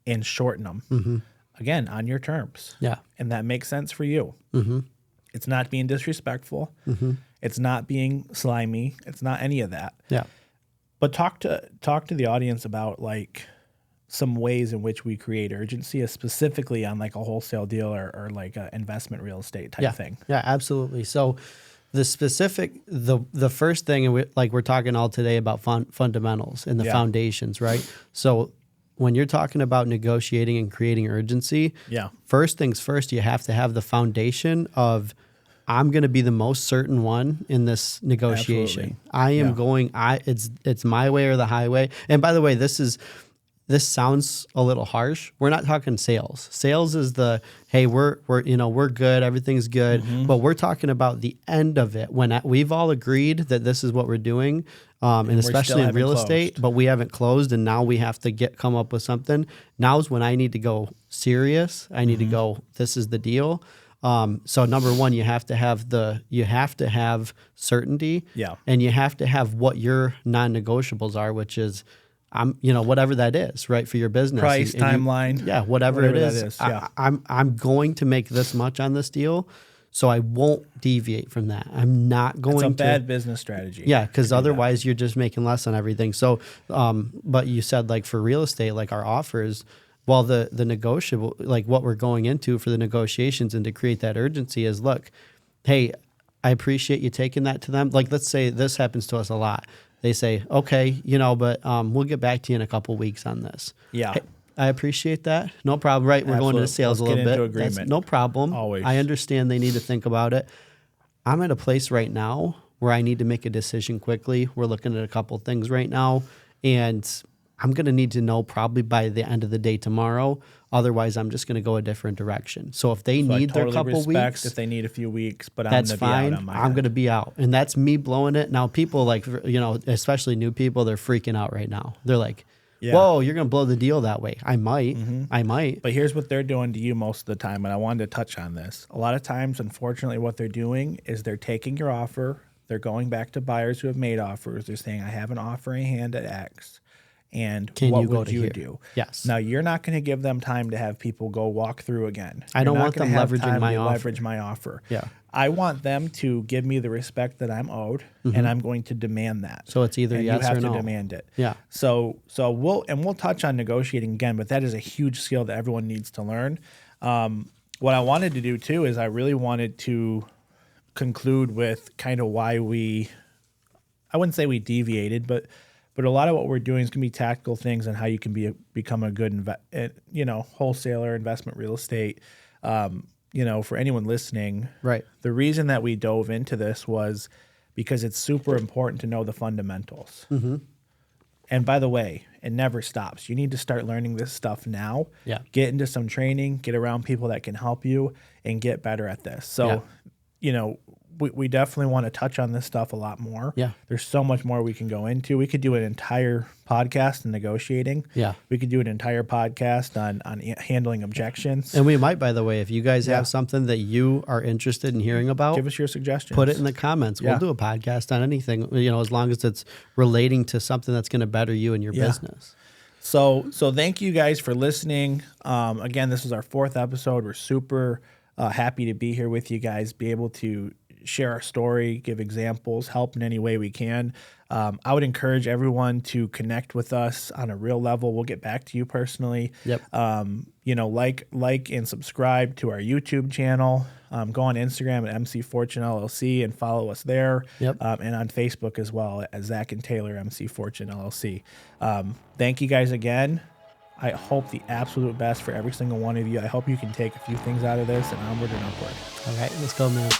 and shorten them. Again, on your terms. Yeah. And that makes sense for you. Mm-hmm. It's not being disrespectful. Mm-hmm. It's not being slimy. It's not any of that. Yeah. But talk to the audience about like some ways in which we create urgency, specifically on like a wholesale deal or like an investment real estate type thing. Yeah, absolutely. So the first thing, and we're talking all today about fundamentals and the foundations, right? So when you're talking about negotiating and creating urgency, first things first, you have to have the foundation of, I'm going to be the most certain one in this negotiation. Absolutely. I am going, it's my way or the highway. And by the way, this sounds a little harsh. We're not talking sales. Sales is hey, we're good, everything's good. Mm-hmm. But we're talking about the end of it, when we've all agreed that this is what we're doing, and especially in real estate, but we haven't closed, and now we have to come up with something. Now's when I need to go serious. I need to go, this is the deal. So number one, you have to have certainty, and you have to have what your non-negotiables are, which is, whatever that is, right, for your business. Price, timeline. Whatever it is. I'm going to make this much on this deal, so I won't deviate from that. I'm not going to. It's a bad business strategy. Yeah, because otherwise you're just making less on everything. So, but you said like for real estate, like our offers, well, the negotiable, like what we're going into for the negotiations and to create that urgency is, look, hey, I appreciate you taking that to them. Like, let's say this happens to us a lot. They say, okay, but we'll get back to you in a couple weeks on this. Yeah. Hey, I appreciate that. No problem. Right. We're going to sales a little bit. That's no problem. Always. I understand they need to think about it. I'm at a place right now where I need to make a decision quickly. We're looking at a couple things right now, and I'm going to need to know probably by the end of the day tomorrow. Otherwise, I'm just going to go a different direction. So if they need their couple weeks, if they need a few weeks, but that's fine. I'm going to be out, and that's me blowing it. Now, people especially new people, they're freaking out right now. They're like, "Whoa, you're going to blow the deal that way." I might. But here's what they're doing to you most of the time, and I wanted to touch on this. A lot of times, unfortunately, what they're doing is they're taking your offer. They're going back to buyers who have made offers. They're saying, "I have an offer in hand at X. And what would you do?" Yes. Now, you're not going to give them time to have people go walk through again. I don't want them leveraging my offer. Leverage my offer. Yeah. I want them to give me the respect that I'm owed, and I'm going to demand that. So it's either yes or no. You have to demand it. Yeah. So we'll touch on negotiating again, but that is a huge skill that everyone needs to learn. What I wanted to do too is I really wanted to conclude with kind of why I wouldn't say we deviated, but a lot of what we're doing is going to be tactical things on how you can become a good wholesaler, investment real estate. For anyone listening, right? The reason that we dove into this was because it's super important to know the fundamentals. Mm-hmm. And by the way, it never stops. You need to start learning this stuff now. Yeah. Get into some training, get around people that can help you, and get better at this. So, we definitely want to touch on this stuff a lot more. Yeah. There's so much more we can go into. We could do an entire podcast on negotiating. Yeah. We could do an entire podcast on handling objections. And we might, by the way, if you guys have something that you are interested in hearing about, give us your suggestions. Put it in the comments. We'll do a podcast on anything, as long as it's relating to something that's going to better you and your business. So thank you guys for listening. Again, this is our 4th episode. We're super happy to be here with you guys, be able to share our story, give examples, help in any way we can. I would encourage everyone to connect with us on a real level. We'll get back to you personally. Yep. Like and subscribe to our YouTube channel. Go on Instagram at MC Fortune LLC and follow us there. Yep. And on Facebook as well at Zach and Taylor MC Fortune LLC. Thank you guys again. I hope the absolute best for every single one of you. I hope you can take a few things out of this and onward and upward. All right, let's go, man.